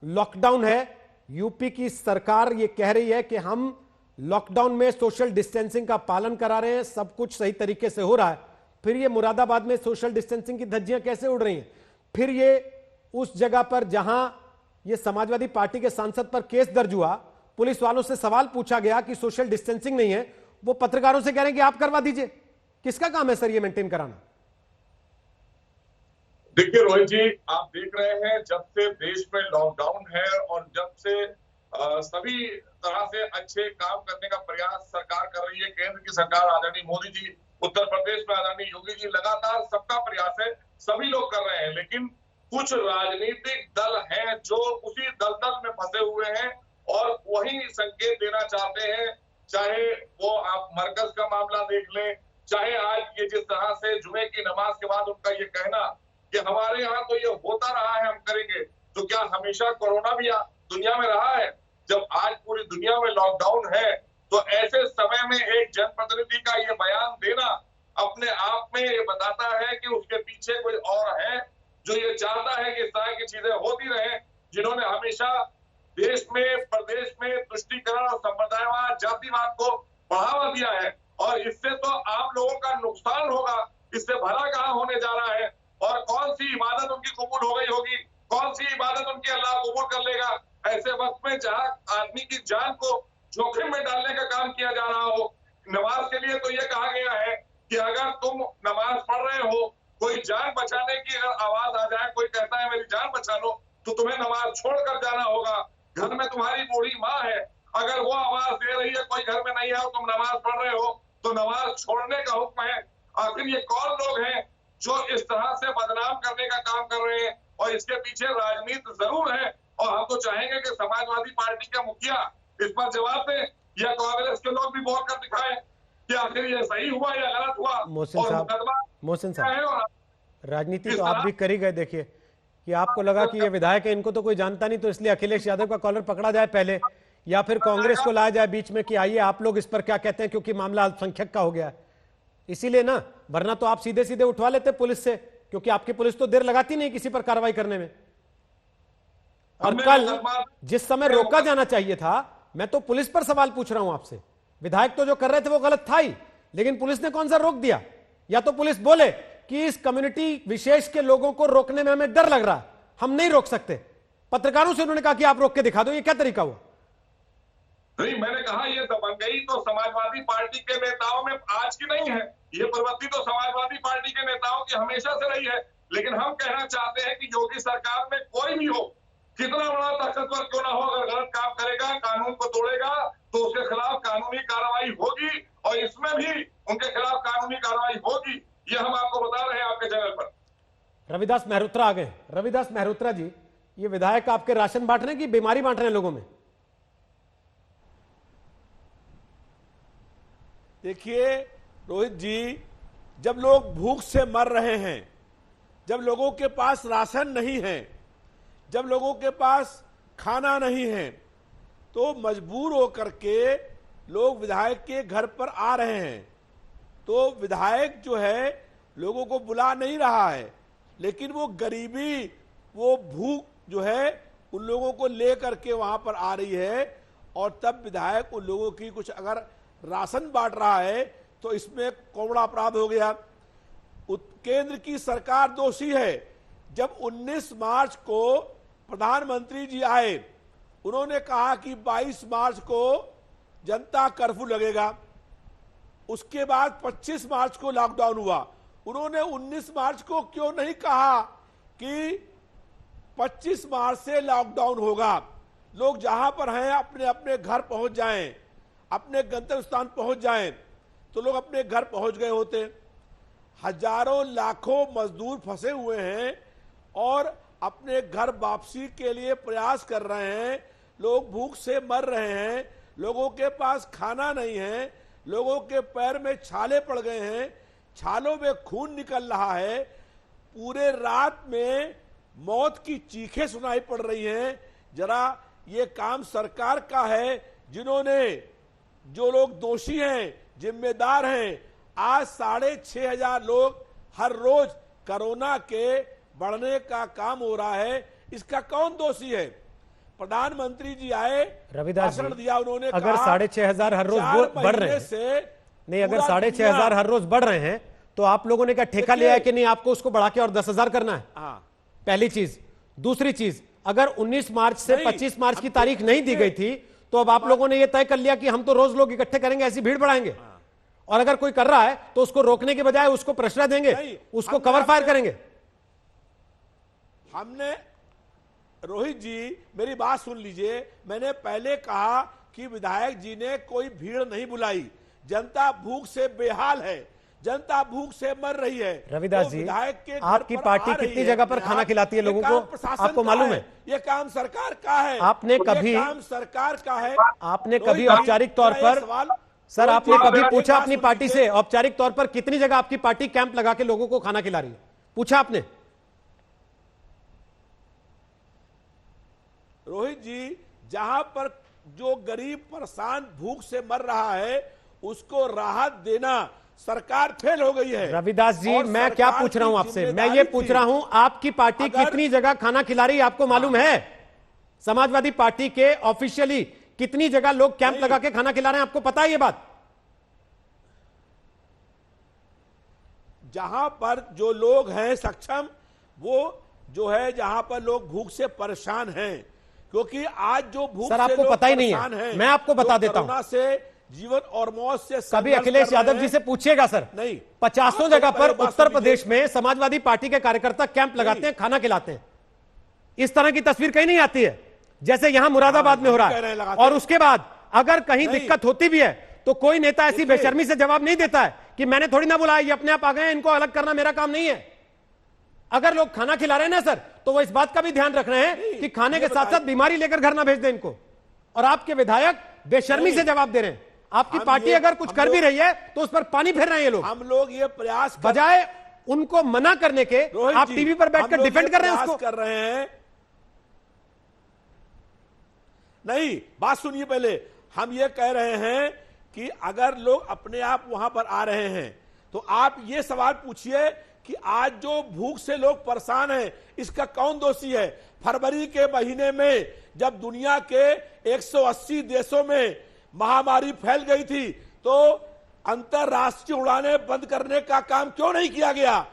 Lockdown है। UP की सरकार ये कह रही है कि हम लॉकडाउन में सोशल डिस्टेंसिंग का पालन करा रहे हैं, सब कुछ सही तरीके से हो रहा है। फिर ये मुरादाबाद में सोशल डिस्टेंसिंग की धज्जियां कैसे उड़ रही हैं? फिर ये उस जगह पर जहां ये समाजवादी पार्टी के सांसद पर केस दर्ज हुआ, पुलिस वालों से सवाल पूछा गया कि सोशल डिस्टेंसिंग नहीं है, वो पत्रकारों से कह रहे हैं कि आप करवा दीजिए। किसका काम है सर ये मेंटेन कराना? देखिए रोहित जी, आप देख रहे हैं जब से देश में लॉकडाउन है और जब से सभी तरह से अच्छे काम करने का प्रयास सरकार कर रही है, केंद्र की सरकार आदरणीय मोदी जी, उत्तर प्रदेश में आदरणीय योगी जी, लगातार सबका प्रयास है, सभी लोग कर रहे हैं। लेकिन कुछ राजनीतिक दल हैं जो उसी दलदल में फंसे हुए हैं और वही संकेत देना चाहते हैं। चाहे वो आप मरकज का मामला देख लें, चाहे आज ये जिस तरह से जुमे की नमाज के बाद उनका ये कहना कि हमारे यहाँ तो ये होता रहा है, हम करेंगे, तो क्या हमेशा कोरोना भी दुनिया में रहा है? जब आज पूरी दुनिया में लॉकडाउन है तो ऐसे समय में एक जनप्रतिनिधि का ये बयान देना अपने आप में ये बताता है कि उसके पीछे कोई और है जो ये चाहता है कि इस तरह की चीजें होती रहे, जिन्होंने हमेशा देश में, प्रदेश में तुष्टीकरण और संप्रदायवाद, जातिवाद को बढ़ावा दिया है। और इससे तो आप लोगों का नुकसान होगा, इससे भला कहाँ होने जा रहा है? और कौन सी इबादत उनकी कबूल हो गई होगी, कौन सी इबादत उनकी अल्लाह कबूल कर लेगा? ऐसे वक्त में जहाँ आदमी की जान को जोखिम में डालने का काम किया जा रहा हो। नमाज के लिए तो ये कहा गया है कि अगर तुम नमाज पढ़ रहे हो, कोई जान बचाने की अगर आवाज आ जाए, कोई कहता है मेरी जान बचा लो, तो तुम्हें नमाज छोड़कर जाना होगा। घर में तुम्हारी बूढ़ी माँ है, अगर वो आवाज दे रही है कोई घर में नहीं है और तुम नमाज पढ़ रहे हो, तो नमाज छोड़ने का हुक्म है। आखिर ये कौन लोग हैं जो इस तरह से बदनाम करने का काम कर रहे हैं? और इसके पीछे राजनीति जरूर है और हम तो चाहेंगे कि समाजवादी पार्टी के मुखिया इस पर जवाब दें या कांग्रेस के लोग भी बोल कर दिखाएं कि आखिर ये सही हुआ या गलत हुआ। मोहसिन साहब, राजनीति तो आप भी कर ही गए। देखिए कि आपको लगा कि ये विधायक है, इनको तो कोई जानता नहीं, तो इसलिए अखिलेश यादव का कॉलर पकड़ा जाए पहले, या फिर कांग्रेस को लाया जाए बीच में कि आइए आप लोग इस पर क्या कहते हैं, क्योंकि मामला अल्पसंख्यक का हो गया है, इसीलिए ना। वरना तो आप सीधे सीधे उठवा लेते पुलिस से, क्योंकि आपकी पुलिस तो देर लगाती नहीं किसी पर कार्रवाई करने में। और कल जिस समय रोका जाना चाहिए था, मैं तो पुलिस पर सवाल पूछ रहा हूं आपसे। विधायक तो जो कर रहे थे वो गलत था ही, लेकिन पुलिस ने कौन सा रोक दिया? या तो पुलिस बोले कि इस कम्युनिटी विशेष के लोगों को रोकने में हमें डर लग रहा है, हम नहीं रोक सकते। पत्रकारों से उन्होंने कहा कि आप रोक के दिखा दो। ये क्या तरीका हुआ? नहीं, मैंने कहा ये दबंगई तो समाजवादी पार्टी के नेताओं में आज की नहीं है, ये प्रवृत्ति तो समाजवादी पार्टी के नेताओं की हमेशा से रही है। लेकिन हम कहना चाहते हैं कि योगी सरकार में कोई भी हो, कितना बड़ा ताकतवर क्यों ना हो, अगर गलत काम करेगा, कानून को तोड़ेगा, तो उसके खिलाफ कानूनी कार्रवाई होगी और इसमें भी उनके खिलाफ कानूनी कार्रवाई होगी। ये हम आपको बता रहे हैं आपके चैनल पर। रविदास मेहरोत्रा आ गए। रविदास मेहरोत्रा जी, ये विधायक आपके राशन बांट रहे हैं कि बीमारी बांट रहे हैं लोगों में? देखिए रोहित जी, जब लोग भूख से मर रहे हैं, जब लोगों के पास राशन नहीं है, जब लोगों के पास खाना नहीं है, तो मजबूर होकर के लोग विधायक के घर पर आ रहे हैं। तो विधायक जो है लोगों को बुला नहीं रहा है, लेकिन वो गरीबी, वो भूख जो है उन लोगों को लेकर के वहां पर आ रही है। और तब विधायक उन लोगों की कुछ अगर राशन बांट रहा है तो इसमें कौन बड़ा अपराध हो गया? केंद्र की सरकार दोषी है। जब 19 मार्च को प्रधानमंत्री जी आए, उन्होंने कहा कि 22 मार्च को जनता कर्फ्यू लगेगा, उसके बाद 25 मार्च को लॉकडाउन हुआ। उन्होंने 19 मार्च को क्यों नहीं कहा कि 25 मार्च से लॉकडाउन होगा, लोग जहां पर हैं अपने अपने घर पहुंच जाएं, अपने गंतव्य स्थान पहुंच जाएं? तो लोग अपने घर पहुंच गए होते। हजारों लाखों मजदूर फंसे हुए हैं और अपने घर वापसी के लिए प्रयास कर रहे हैं। लोग भूख से मर रहे हैं, लोगों के पास खाना नहीं है, लोगों के पैर में छाले पड़ गए हैं, छालों में खून निकल रहा है, पूरे रात में मौत की चीखें सुनाई पड़ रही हैं। जरा ये काम सरकार का है, जिन्होंने, जो लोग दोषी हैं, जिम्मेदार हैं, आज 6,500 लोग हर रोज कोरोना के बढ़ने का काम हो रहा है, इसका कौन दोषी है? प्रधानमंत्री जी आए, रविदास जी, भाषण दिया उन्होंने, अगर कहा 6,500 हर रोज 4 बढ़ रहे महीने हैं, से नहीं अगर पूरा 6,500 हर रोज बढ़ रहे हैं तो आप लोगों ने क्या ठेका लिया है कि नहीं आपको उसको बढ़ा के और 10,000 करना है? हाँ, पहली चीज। दूसरी चीज, अगर 19 मार्च से नहीं, 25 मार्च की अब तारीख नहीं दी गई थी तो अब आप लोगों ने यह तय कर लिया कि हम तो रोज लोग इकट्ठे करेंगे, ऐसी भीड़ बढ़ाएंगे। और अगर कोई कर रहा है तो उसको रोकने के बजाय उसको प्रश्रय देंगे, उसको कवर फायर करेंगे। हमने, रोहित जी मेरी बात सुन लीजिए, मैंने पहले कहा कि विधायक जी ने कोई भीड़ नहीं बुलाई, जनता भूख से बेहाल है, जनता भूख से मर रही है। रविदास तो जी, विधायक के घर आपकी पर पार्टी आ रही कितनी है, जगह पर खाना खिलाती है ये लोगों काम को? प्रशासन आपको का मालूम है, है? ये काम सरकार का है। आपने ये कभी- काम सरकार का है। आपने रोहित कभी जी, औपचारिक तौर मेरा ये पर, सवाल- सर रोहित आपने जी, कभी एक पूछा बात अपनी सुन पार्टी लीजिए। से औपचारिक तौर पर कितनी जगह आपकी पार्टी कैंप लगा के लोगों को खाना खिला रही है? पूछा आपने? रोहित जी, जहां पर जो गरीब परेशान भूख से मर रहा है उसको राहत देना सरकार फेल हो गई है। रविदास जी, और मैं क्या सरकार पूछ रहा हूं की आपसे? मैं जिम्मेदारी ये पूछ थी। रहा हूं आपकी पार्टी अगर- कितनी जगह खाना खिला रही है आपको मालूम है? समाजवादी पार्टी के ऑफिशियली कितनी जगह लोग कैंप नहीं। लगा के खाना खिला रहे हैं आपको पता है ये बात? जहां पर जो लोग हैं सक्षम, वो जो है जहां पर लोग भूख से परेशान हैं, क्योंकि आज जो भूख सर, से आपको लोग पता ही नहीं है। परेशान हैं, मैं आपको बता जो देता हूं। कोरोना से जीवन और मौत से कभी संघर्ष अखिलेश कर रहे यादव जी हैं। से पूछिएगा सर, नहीं, 50 आप जगह पहले पर बात उत्तर सुन प्रदेश लीजिए। में समाजवादी पार्टी के कार्यकर्ता कैंप लगाते हैं, खाना खिलाते हैं। इस तरह की तस्वीर कहीं नहीं आती है जैसे यहां मुरादाबाद में हो रहा कह रहे है। हैं लगाते और हैं। उसके बाद अगर कहीं नहीं। दिक्कत होती भी है तो कोई नेता ऐसी देखिए। बेशर्मी से जवाब नहीं देता है कि मैंने थोड़ी ना बुलाया, ये अपने आप आ गए हैं, इनको अलग करना मेरा काम नहीं है। अगर लोग खाना खिला रहे हैं ना सर, तो वो इस बात का भी ध्यान रख रहे हैं कि खाने के साथ साथ बीमारी लेकर घर ना भेज दें इनको। और आपके विधायक बेशर्मी से जवाब दे रहे हैं। आपकी हम पार्टी ये- अगर कुछ हम कर भी लोग- रही है तो उस पर पानी फेर रहे हैं ये लोग, हम लोग ये प्रयास बजाय उनको मना करने के। रोहित आप जी, टीवी पर हम बैठकर लोग डिफेंड ये कर रहे हैं प्रयास उसको। कर रहे हैं। नहीं, बात सुनिए पहले। हम ये कह रहे हैं कि अगर लोग अपने आप वहां पर आ रहे हैं तो आप ये सवाल पूछिए कि आज जो भूख से लोग परेशान हैं इसका कौन दोषी है? फरवरी के महीने में जब दुनिया के 180 देशों में महामारी फैल गई थी तो अंतरराष्ट्रीय उड़ानें बंद करने का काम क्यों नहीं किया गया?